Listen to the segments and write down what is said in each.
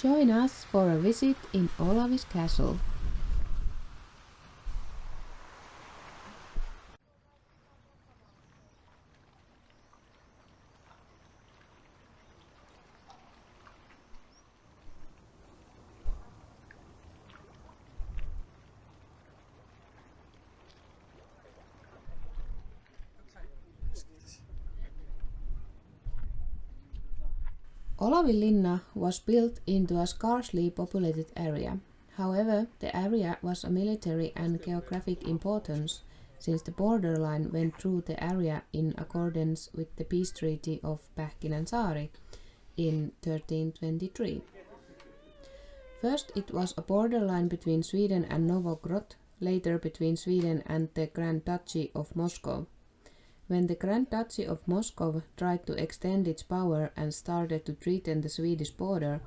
Join us for a visit in Olavi's castle. Olavinlinna was built into a sparsely populated area. However, the area was of military and geographic importance since the borderline went through the area in accordance with the peace treaty of Pähkinänsaari in 1323. First it was a borderline between Sweden and Novgorod, later between Sweden and the Grand Duchy of Moscow. When the Grand Duchy of Moscow tried to extend its power and started to threaten the Swedish border,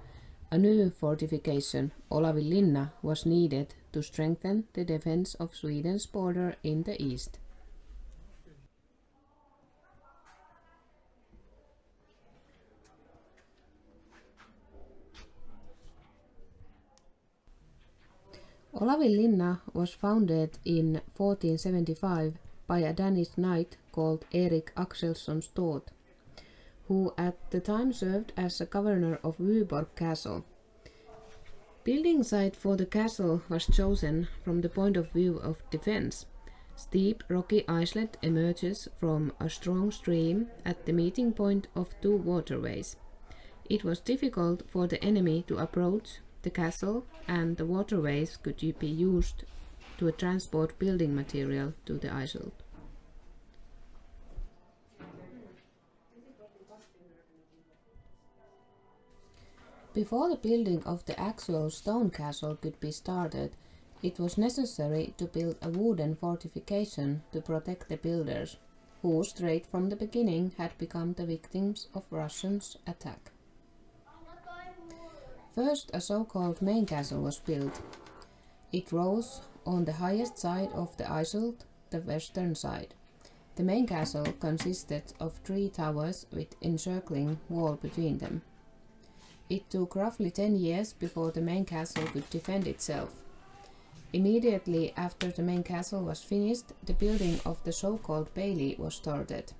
a new fortification, Olavinlinna, was needed to strengthen the defense of Sweden's border in the east. Olavinlinna was founded in 1475 by a Danish knight called Erik Axelsson Stott, who at the time served as a governor of Vyborg Castle. Building site for the castle was chosen from the point of view of defense. Steep rocky islet emerges from a strong stream at the meeting point of two waterways. It was difficult for the enemy to approach the castle, and the waterways could be used to transport building material to the islet. Before the building of the actual stone castle could be started, it was necessary to build a wooden fortification to protect the builders, who straight from the beginning had become the victims of Russians' attack. First, a so-called main castle was built. It rose on the highest side of the islet, the western side. The main castle consisted of 3 towers with encircling wall between them. It took roughly 10 years before the main castle could defend itself. Immediately after the main castle was finished, the building of the so-called bailey was started.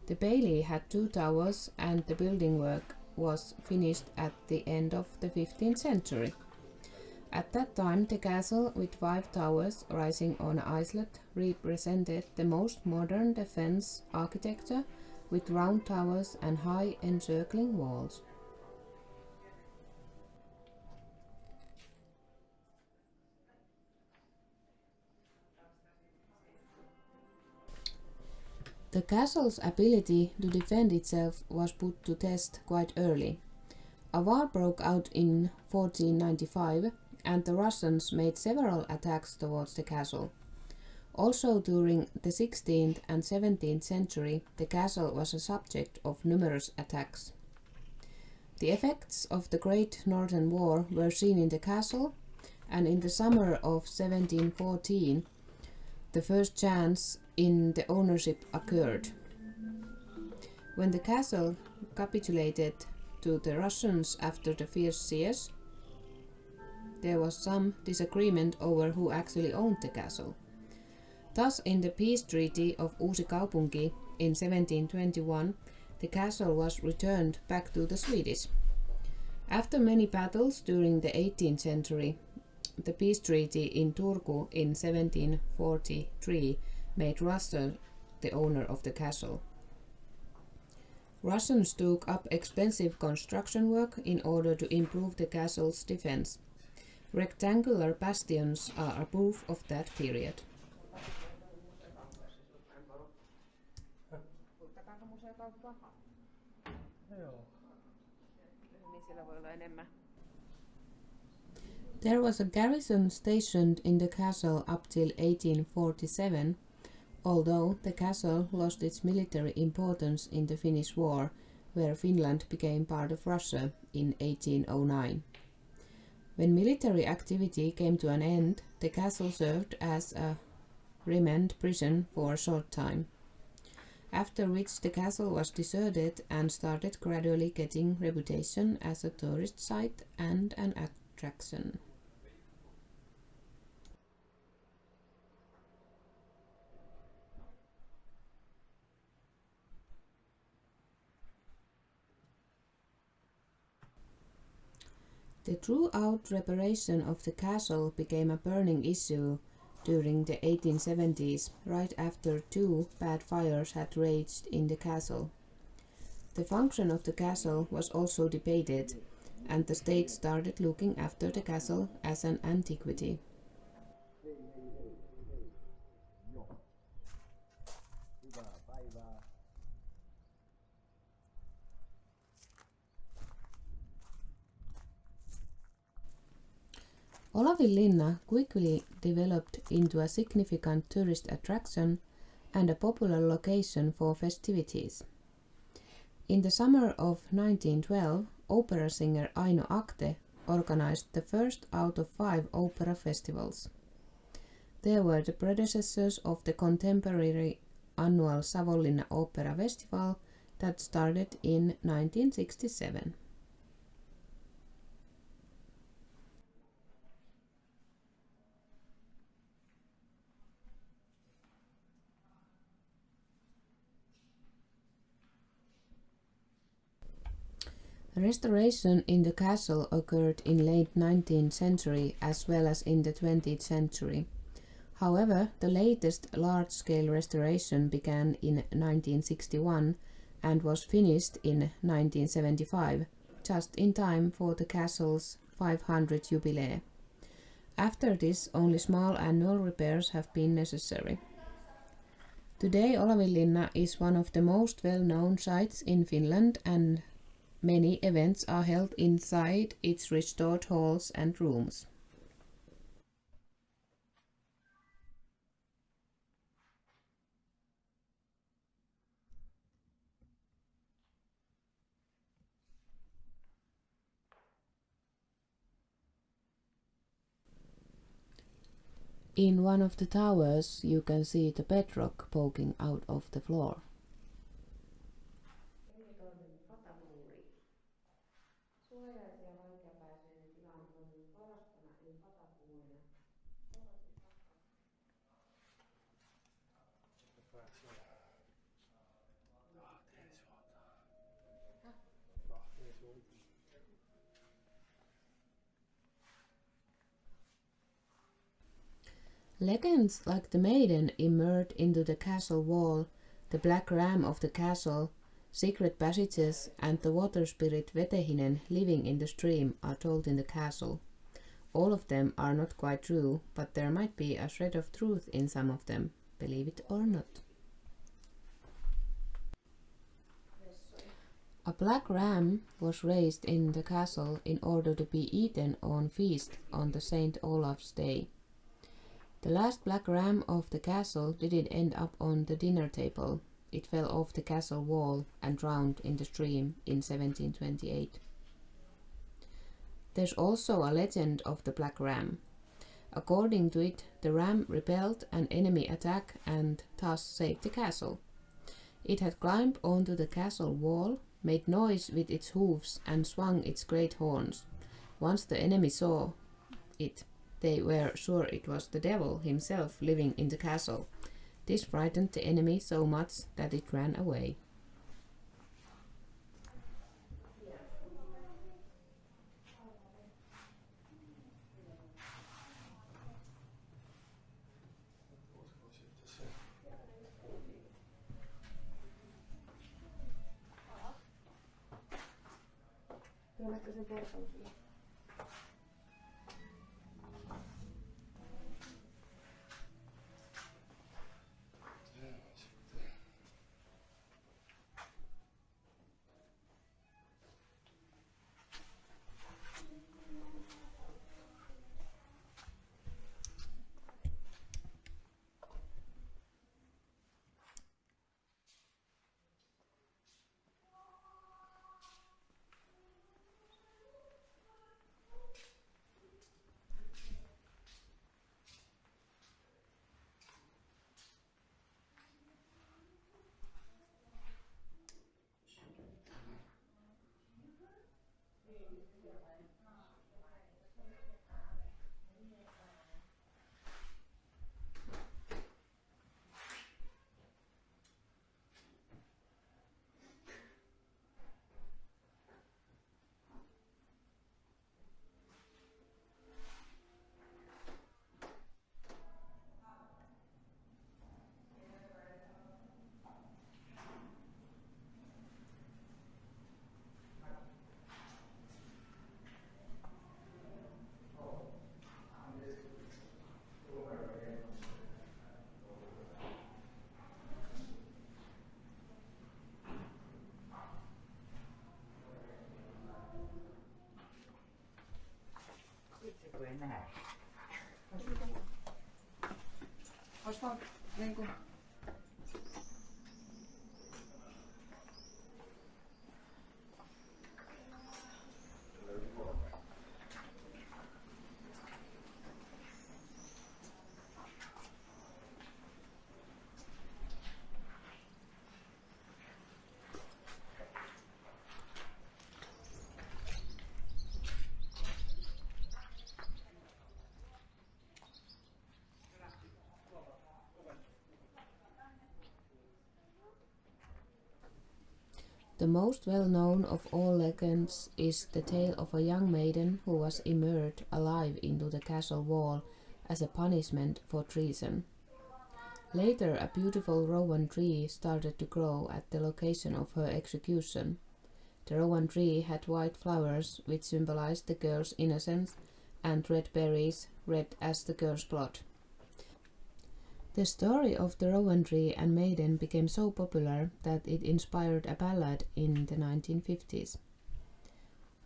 The bailey had 2 towers, and the building work was finished at the end of the 15th century. At that time, the castle with 5 towers rising on an islet represented the most modern defense architecture with round towers and high encircling walls. The castle's ability to defend itself was put to test quite early. A war broke out in 1495, and the Russians made several attacks towards the castle. Also during the 16th and 17th century, the castle was a subject of numerous attacks. The effects of the Great Northern War were seen in the castle, and in the summer of 1714, the first change in the ownership occurred. When the castle capitulated to the Russians after the fierce siege, there was some disagreement over who actually owned the castle. Thus, in the peace treaty of Uusi Kaupunki in 1721, the castle was returned back to the Swedish. After many battles during the 18th century, the peace treaty in Turku in 1743 made Russia the owner of the castle. Russians took up expensive construction work in order to improve the castle's defense. Rectangular bastions are a proof of that period. There was a garrison stationed in the castle up till 1847, although the castle lost its military importance in the Finnish War, where Finland became part of Russia in 1809. When military activity came to an end, the castle served as a remand prison for a short time. after which the castle was deserted and started gradually getting reputation as a tourist site and an attraction. The throughout reparation of the castle became a burning issue during the 1870s, right after two bad fires had raged in the castle. The function of the castle was also debated, and the state started looking after the castle as an antiquity. Olavinlinna quickly developed into a significant tourist attraction and a popular location for festivities. In the summer of 1912, opera singer Aino Akte organized the first out of 5 opera festivals. They were the predecessors of the contemporary annual Savonlinna Opera Festival that started in 1967. Restoration in the castle occurred in late 19th century as well as in the 20th century. However, the latest large-scale restoration began in 1961 and was finished in 1975, just in time for the castle's 500th jubilee. After this, only small annual repairs have been necessary. Today, Olavinlinna is one of the most well-known sites in Finland, and many events are held inside its restored halls and rooms. In one of the towers, you can see the bedrock poking out of the floor. Legends like the maiden emerged into the castle wall, the black ram of the castle, secret passages, and the water spirit Vetehinen living in the stream are told in the castle. All of them are not quite true, but there might be a shred of truth in some of them, believe it or not. A black ram was raised in the castle in order to be eaten on feast on the St. Olaf's Day. The last black ram of the castle didn't end up on the dinner table. It fell off the castle wall and drowned in the stream in 1728. There's also a legend of the black ram. According to it, the ram repelled an enemy attack and thus saved the castle. It had climbed onto the castle wall, made noise with its hooves, and swung its great horns. Once the enemy saw it, they were sure it was the devil himself living in the castle. This frightened the enemy so much that it ran away. Olisi vaan niin kuin the most well-known of all legends is the tale of a young maiden who was immersed alive into the castle wall as a punishment for treason. Later, a beautiful rowan tree started to grow at the location of her execution. The rowan tree had white flowers, which symbolized the girl's innocence, and red berries, red as the girl's blood. The story of the rowan tree and maiden became so popular that it inspired a ballad in the 1950s.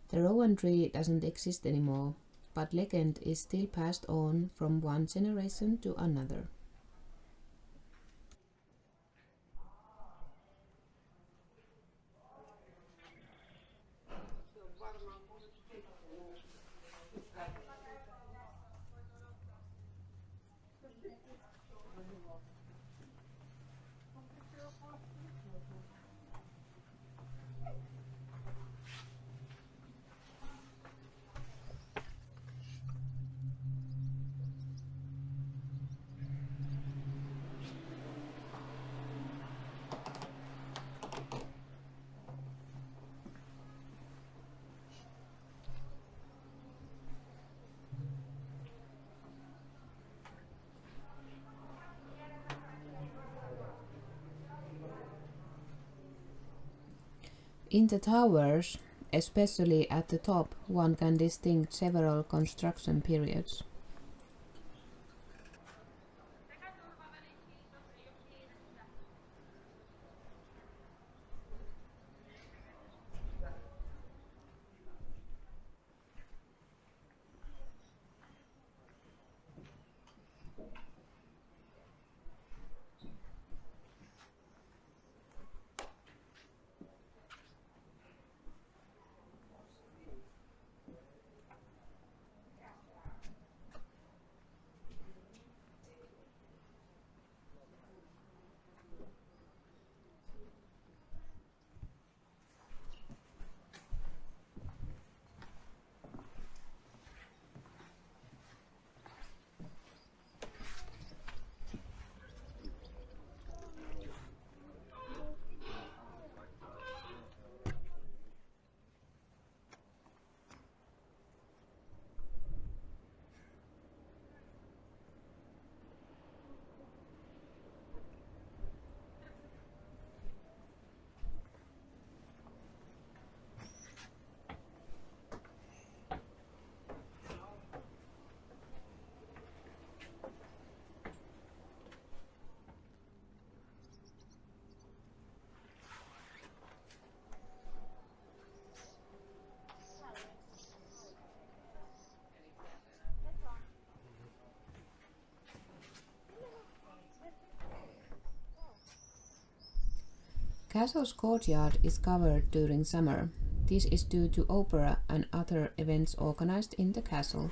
The rowan tree doesn't exist anymore, but legend is still passed on from one generation to another. In the towers, especially at the top, one can distinguish several construction periods. Castle's courtyard is covered during summer. This is due to opera and other events organized in the castle.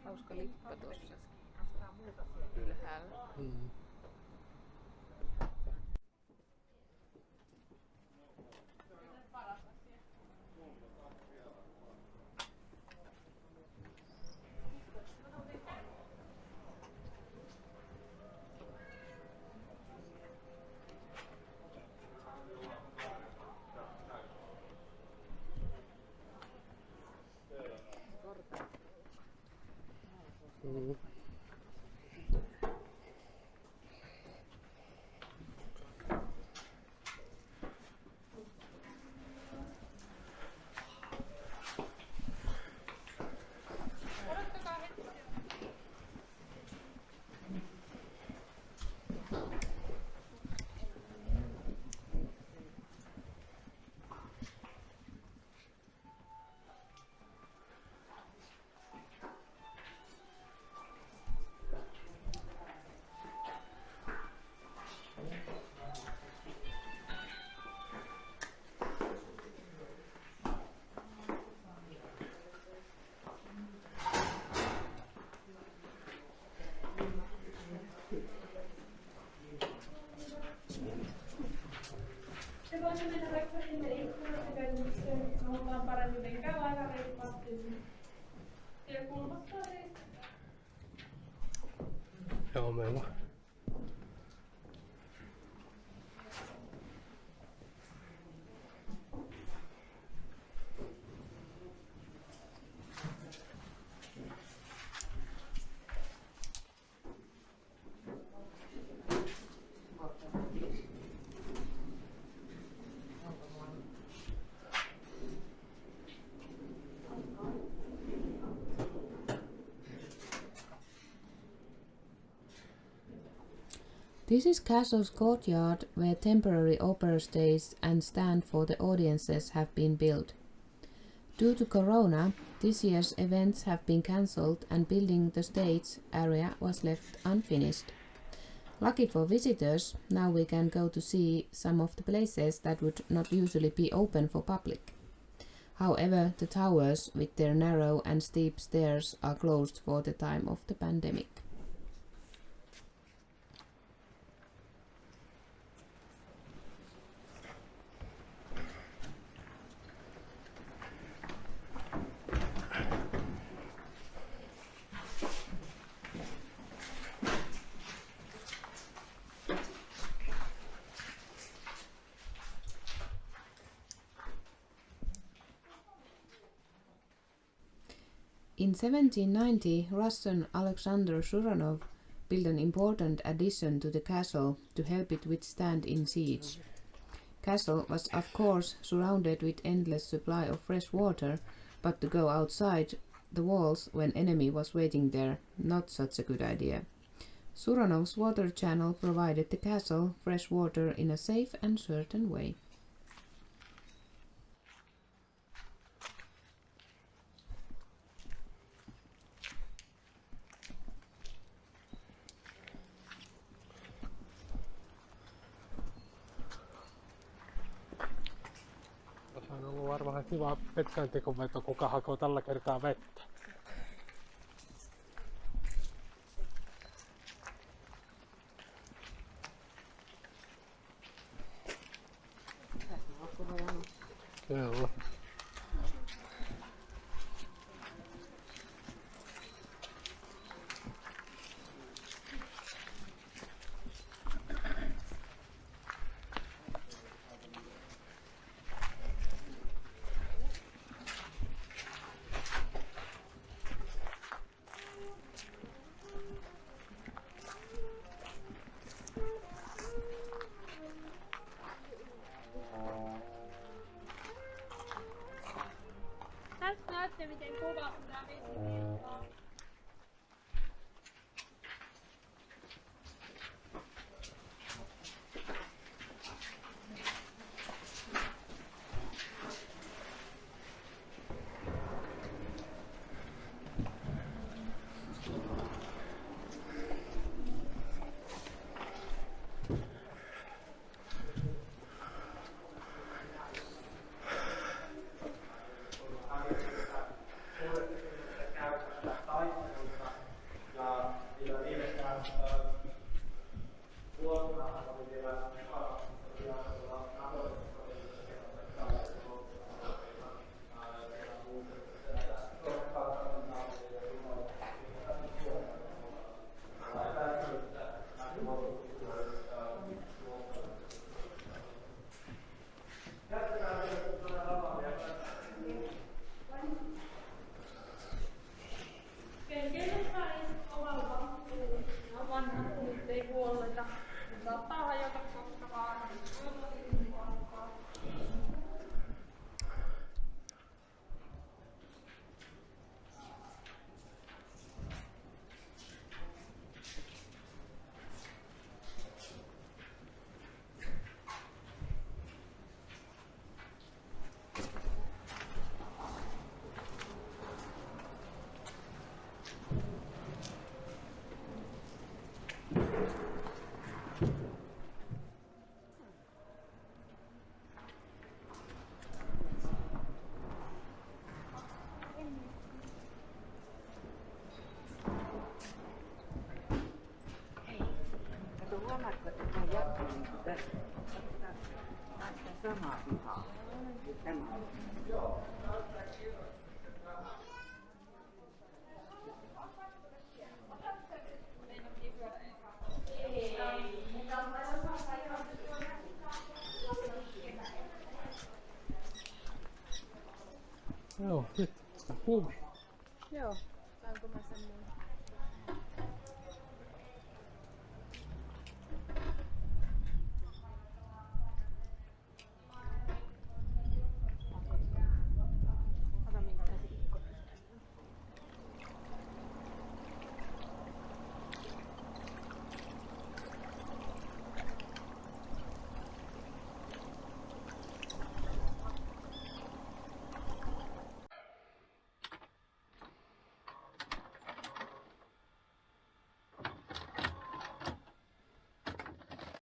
Hauska lippa tuossa ylhäällä. Se voisi mennä vaikka sinne ikkunakäynnystöön, halutaan paremmin menkää aina reippaasti. Ja kulmasta teistä. Joo, meillä on. This is castle's courtyard where temporary opera stage and stand for the audiences have been built. Due to corona, this year's events have been cancelled and building the stage area was left unfinished. Lucky for visitors, now we can go to see some of the places that would not usually be open for public. However, the towers with their narrow and steep stairs are closed for the time of the pandemic. In 1790, Russian Alexander Suranov built an important addition to the castle to help it withstand in siege. Castle was of course surrounded with endless supply of fresh water, but to go outside the walls when enemy was waiting there, not such a good idea. Suranov's water channel provided the castle fresh water in a safe and certain way. On ollut varmaan kiva metsäntekoveto, kuka hakoo tällä kertaa vettä. Joo. samasta ihan jatkuu niinku tästä. Tästä samaa pihaa. Tämä on. Joo, nyt. Pum. Joo, saanko mä sen mun